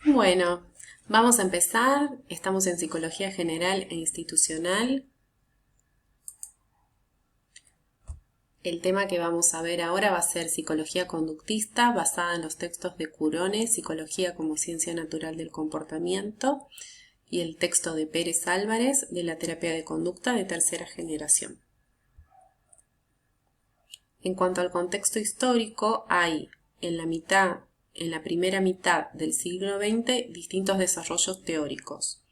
Bueno, vamos a empezar. Estamos en Psicología General e Institucional. El tema que vamos a ver ahora va a ser Psicología Conductista, basada en los textos de Curone, Psicología como Ciencia Natural del Comportamiento, y el texto de Pérez Álvarez, de la Terapia de Conducta de tercera generación. En cuanto al contexto histórico, hay en la primera mitad del siglo XX distintos desarrollos teóricos,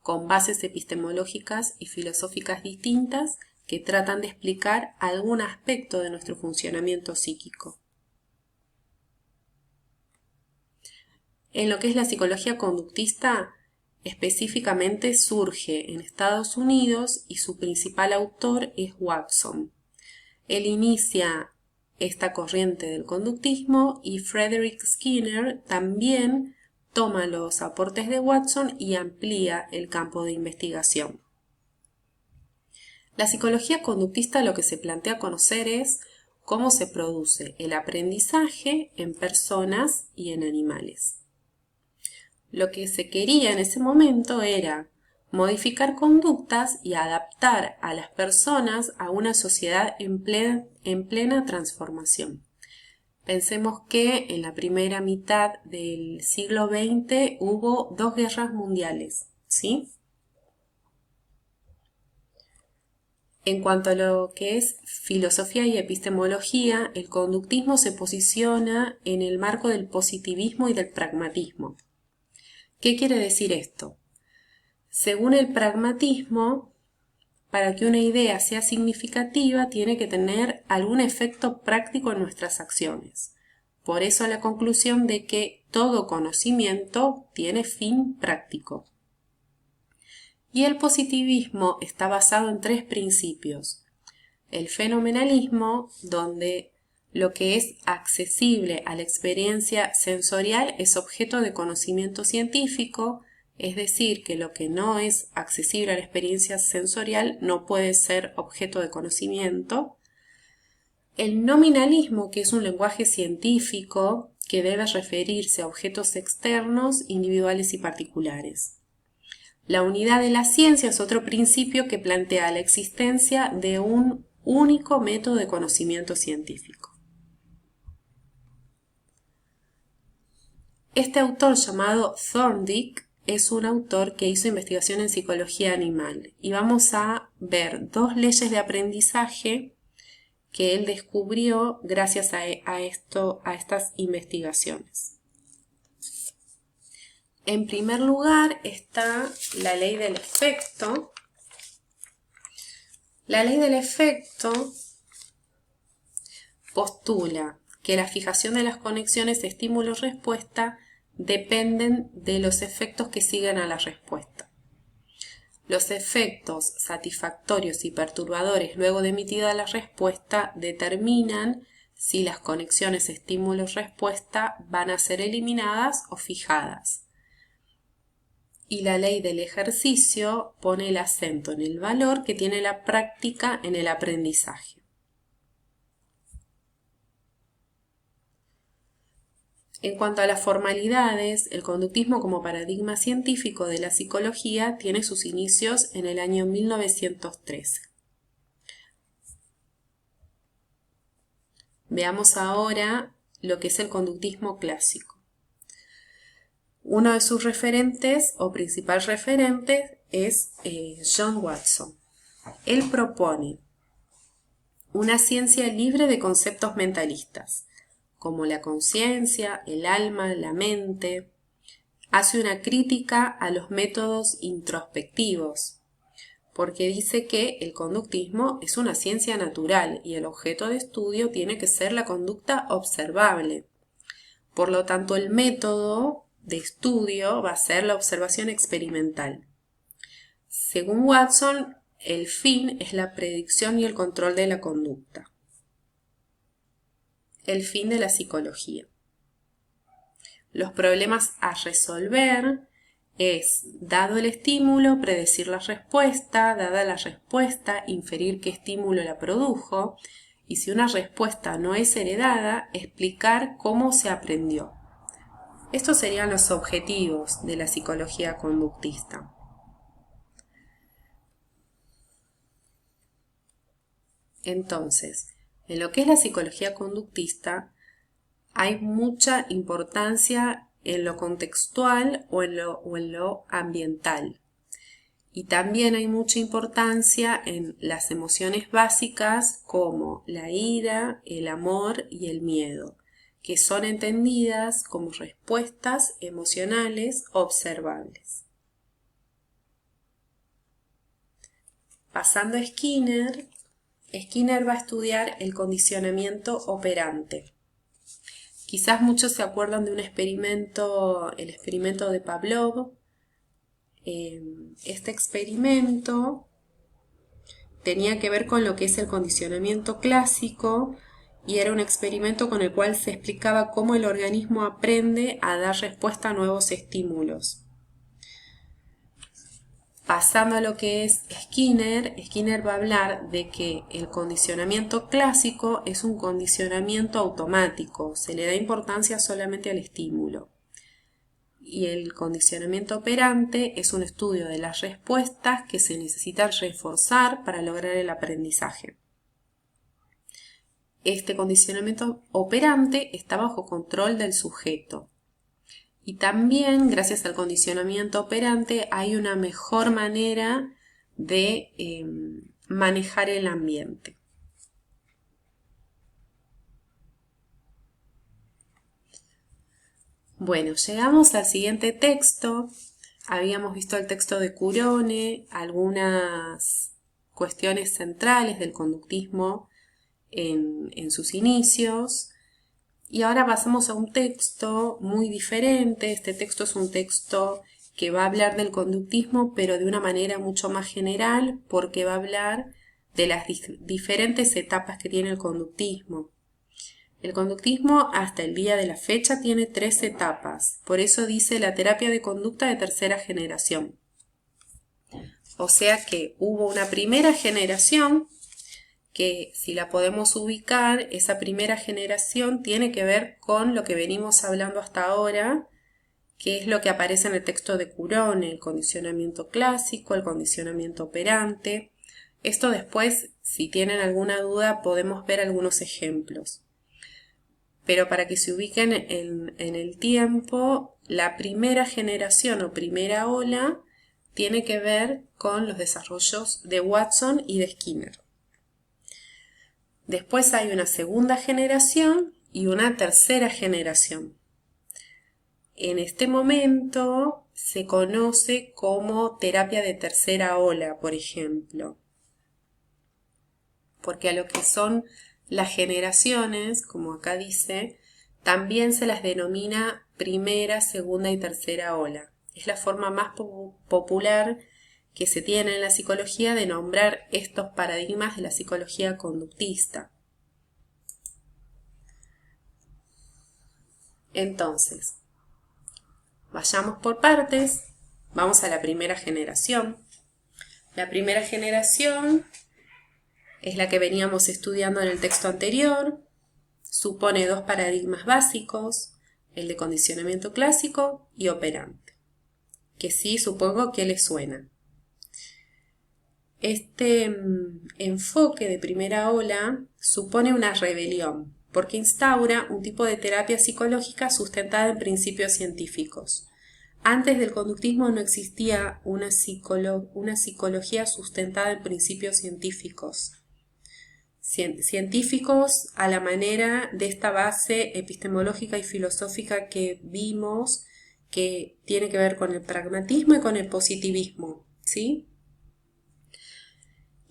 con bases epistemológicas y filosóficas distintas que tratan de explicar algún aspecto de nuestro funcionamiento psíquico. En lo que es la psicología conductista, específicamente surge en Estados Unidos y su principal autor es Watson. Él inicia esta corriente del conductismo y Frederick Skinner también toma los aportes de Watson y amplía el campo de investigación. La psicología conductista lo que se plantea conocer es cómo se produce el aprendizaje en personas y en animales. Lo que se quería en ese momento era modificar conductas y adaptar a las personas a una sociedad en plena transformación. Pensemos que en la primera mitad del siglo XX hubo 2 guerras mundiales, ¿sí? En cuanto a lo que es filosofía y epistemología, el conductismo se posiciona en el marco del positivismo y del pragmatismo. ¿Qué quiere decir esto? Según el pragmatismo, para que una idea sea significativa tiene que tener algún efecto práctico en nuestras acciones. Por eso la conclusión de que todo conocimiento tiene fin práctico. Y el positivismo está basado en 3 principios. El fenomenalismo, donde lo que es accesible a la experiencia sensorial es objeto de conocimiento científico, es decir, que lo que no es accesible a la experiencia sensorial no puede ser objeto de conocimiento. El nominalismo, que es un lenguaje científico que debe referirse a objetos externos, individuales y particulares. La unidad de la ciencia es otro principio que plantea la existencia de un único método de conocimiento científico. Este autor llamado Thorndike es un autor que hizo investigación en psicología animal y vamos a ver 2 leyes de aprendizaje que él descubrió gracias a estas investigaciones. En primer lugar está la ley del efecto. La ley del efecto postula que la fijación de las conexiones estímulo-respuesta dependen de los efectos que siguen a la respuesta. Los efectos satisfactorios y perturbadores luego de emitida la respuesta determinan si las conexiones estímulo-respuesta van a ser eliminadas o fijadas. Y la ley del ejercicio pone el acento en el valor que tiene la práctica en el aprendizaje. En cuanto a las formalidades, el conductismo como paradigma científico de la psicología tiene sus inicios en el año 1913. Veamos ahora lo que es el conductismo clásico. Uno de sus referentes o principal referente es John Watson. Él propone una ciencia libre de conceptos mentalistas, como la conciencia, el alma, la mente. Hace una crítica a los métodos introspectivos, porque dice que el conductismo es una ciencia natural y el objeto de estudio tiene que ser la conducta observable. Por lo tanto, el método de estudio va a ser la observación experimental. Según Watson, el fin es la predicción y el control de la conducta. El fin de la psicología. Los problemas a resolver es, dado el estímulo, predecir la respuesta, dada la respuesta, inferir qué estímulo la produjo, y si una respuesta no es heredada, explicar cómo se aprendió. Estos serían los objetivos de la psicología conductista. Entonces, en lo que es la psicología conductista, hay mucha importancia en lo contextual o en lo ambiental. Y también hay mucha importancia en las emociones básicas como la ira, el amor y el miedo, que son entendidas como respuestas emocionales observables. Pasando a Skinner, Skinner va a estudiar el condicionamiento operante. Quizás muchos se acuerdan de un experimento, el experimento de Pavlov. Este experimento tenía que ver con lo que es el condicionamiento clásico y era un experimento con el cual se explicaba cómo el organismo aprende a dar respuesta a nuevos estímulos. Pasando a lo que es Skinner, Skinner va a hablar de que el condicionamiento clásico es un condicionamiento automático, se le da importancia solamente al estímulo. Y el condicionamiento operante es un estudio de las respuestas que se necesitan reforzar para lograr el aprendizaje. Este condicionamiento operante está bajo control del sujeto. Y también, gracias al condicionamiento operante, hay una mejor manera de manejar el ambiente. Bueno, llegamos al siguiente texto. Habíamos visto el texto de Curone, algunas cuestiones centrales del conductismo en sus inicios. Y ahora pasamos a un texto muy diferente. Este texto es un texto que va a hablar del conductismo, pero de una manera mucho más general, porque va a hablar de las diferentes etapas que tiene el conductismo. El conductismo hasta el día de la fecha tiene 3 etapas, por eso dice la terapia de conducta de tercera generación. O sea que hubo una primera generación que, si la podemos ubicar, esa primera generación tiene que ver con lo que venimos hablando hasta ahora, que es lo que aparece en el texto de Curone, el condicionamiento clásico, el condicionamiento operante. Esto después, si tienen alguna duda, podemos ver algunos ejemplos. Pero para que se ubiquen en el tiempo, la primera generación o primera ola tiene que ver con los desarrollos de Watson y de Skinner. Después hay una segunda generación y una tercera generación. En este momento se conoce como terapia de tercera ola, por ejemplo. Porque a lo que son las generaciones, como acá dice, también se las denomina primera, segunda y tercera ola. Es la forma más popular que se tiene en la psicología de nombrar estos paradigmas de la psicología conductista. Entonces, vayamos por partes. Vamos a la primera generación. La primera generación es la que veníamos estudiando en el texto anterior. Supone 2 paradigmas básicos, el de condicionamiento clásico y operante, que sí supongo que les suena. Este enfoque de primera ola supone una rebelión, porque instaura un tipo de terapia psicológica sustentada en principios científicos. Antes del conductismo no existía una psicología sustentada en principios científicos. Científicos a la manera de esta base epistemológica y filosófica que vimos, que tiene que ver con el pragmatismo y con el positivismo, ¿sí?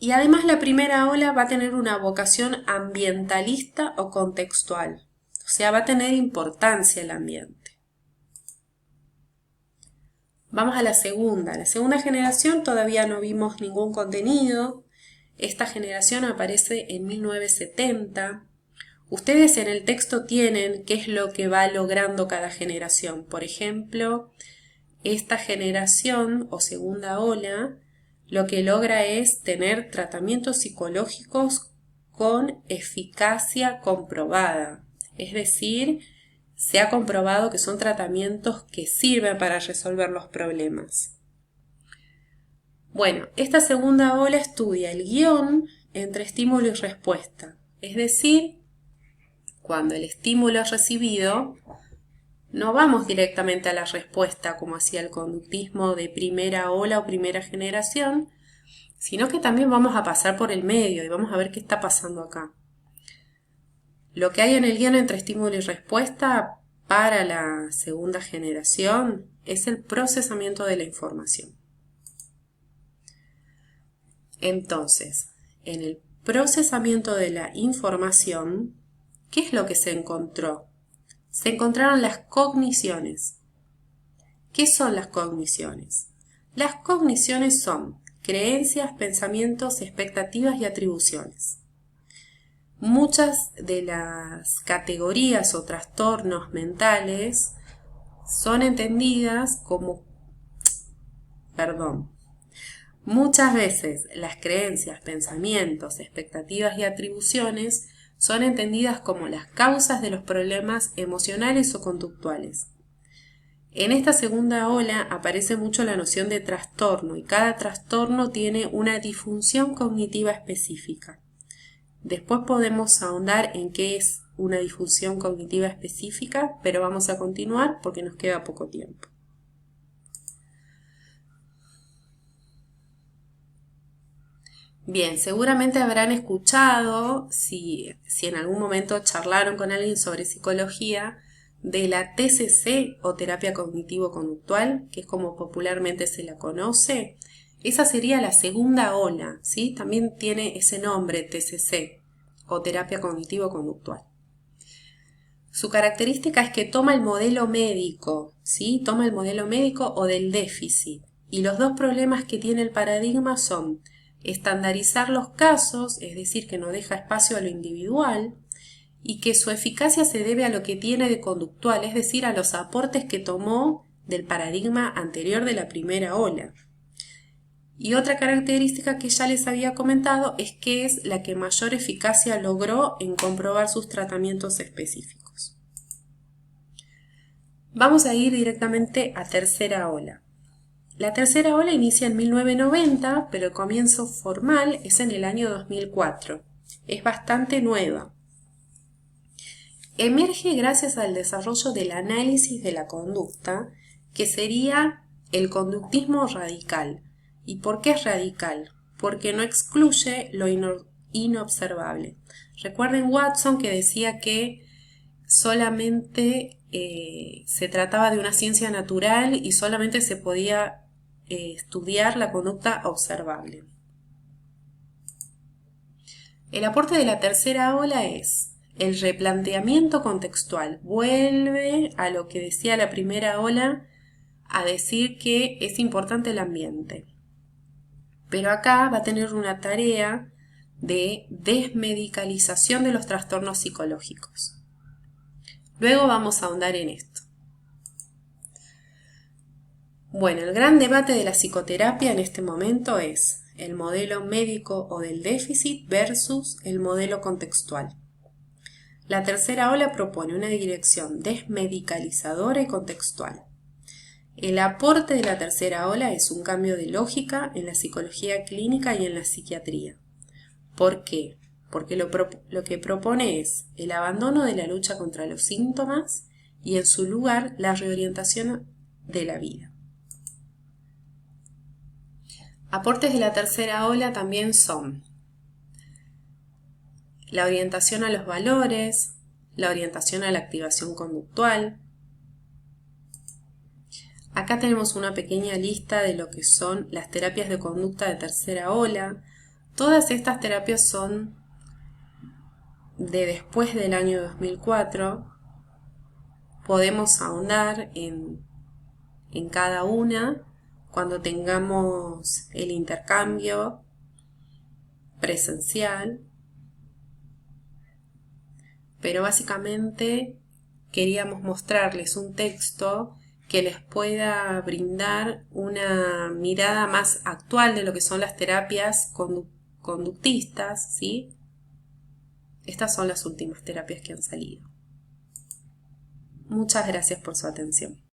Y además la primera ola va a tener una vocación ambientalista o contextual, o sea, va a tener importancia el ambiente. Vamos a la segunda. La segunda generación todavía no vimos ningún contenido. Esta generación aparece en 1970. Ustedes en el texto tienen qué es lo que va logrando cada generación. Por ejemplo, esta generación o segunda ola lo que logra es tener tratamientos psicológicos con eficacia comprobada. Es decir, se ha comprobado que son tratamientos que sirven para resolver los problemas. Bueno, esta segunda ola estudia el guión entre estímulo y respuesta, es decir, cuando el estímulo es recibido, no vamos directamente a la respuesta como hacía el conductismo de primera ola o primera generación, sino que también vamos a pasar por el medio y vamos a ver qué está pasando acá. Lo que hay en el guión entre estímulo y respuesta para la segunda generación es el procesamiento de la información. Entonces, en el procesamiento de la información, ¿qué es lo que se encontró? Se encontraron las cogniciones. ¿Qué son las cogniciones? Las cogniciones son creencias, pensamientos, expectativas y atribuciones. Muchas de las categorías o trastornos mentales son entendidas como... Muchas veces las creencias, pensamientos, expectativas y atribuciones son entendidas como las causas de los problemas emocionales o conductuales. En esta segunda ola aparece mucho la noción de trastorno y cada trastorno tiene una disfunción cognitiva específica. Después podemos ahondar en qué es una disfunción cognitiva específica, pero vamos a continuar porque nos queda poco tiempo. Bien, seguramente habrán escuchado, si en algún momento charlaron con alguien sobre psicología, de la TCC o terapia cognitivo-conductual, que es como popularmente se la conoce. Esa sería la segunda ola, ¿sí? También tiene ese nombre, TCC o terapia cognitivo-conductual. Su característica es que toma el modelo médico, ¿sí? Toma el modelo médico o del déficit. Y los dos problemas que tiene el paradigma son estandarizar los casos, es decir, que no deja espacio a lo individual, y que su eficacia se debe a lo que tiene de conductual, es decir, a los aportes que tomó del paradigma anterior de la primera ola. Y otra característica que ya les había comentado es que es la que mayor eficacia logró en comprobar sus tratamientos específicos. Vamos a ir directamente a tercera ola. La tercera ola inicia en 1990, pero el comienzo formal es en el año 2004. Es bastante nueva. Emerge gracias al desarrollo del análisis de la conducta, que sería el conductismo radical. ¿Y por qué es radical? Porque no excluye lo inobservable. Recuerden Watson que decía que solamente se trataba de una ciencia natural y solamente se podía estudiar la conducta observable. El aporte de la tercera ola es el replanteamiento contextual. Vuelve a lo que decía la primera ola, a decir que es importante el ambiente. Pero acá va a tener una tarea de desmedicalización de los trastornos psicológicos. Luego vamos a ahondar en esto. Bueno, el gran debate de la psicoterapia en este momento es el modelo médico o del déficit versus el modelo contextual. La tercera ola propone una dirección desmedicalizadora y contextual. El aporte de la tercera ola es un cambio de lógica en la psicología clínica y en la psiquiatría. ¿Por qué? Porque lo que propone es el abandono de la lucha contra los síntomas y en su lugar la reorientación de la vida. Aportes de la tercera ola también son la orientación a los valores, la orientación a la activación conductual. Acá tenemos una pequeña lista de lo que son las terapias de conducta de tercera ola. Todas estas terapias son de después del año 2004. Podemos ahondar en cada una cuando tengamos el intercambio presencial. Pero básicamente queríamos mostrarles un texto que les pueda brindar una mirada más actual de lo que son las terapias conductistas, ¿sí? Estas son las últimas terapias que han salido. Muchas gracias por su atención.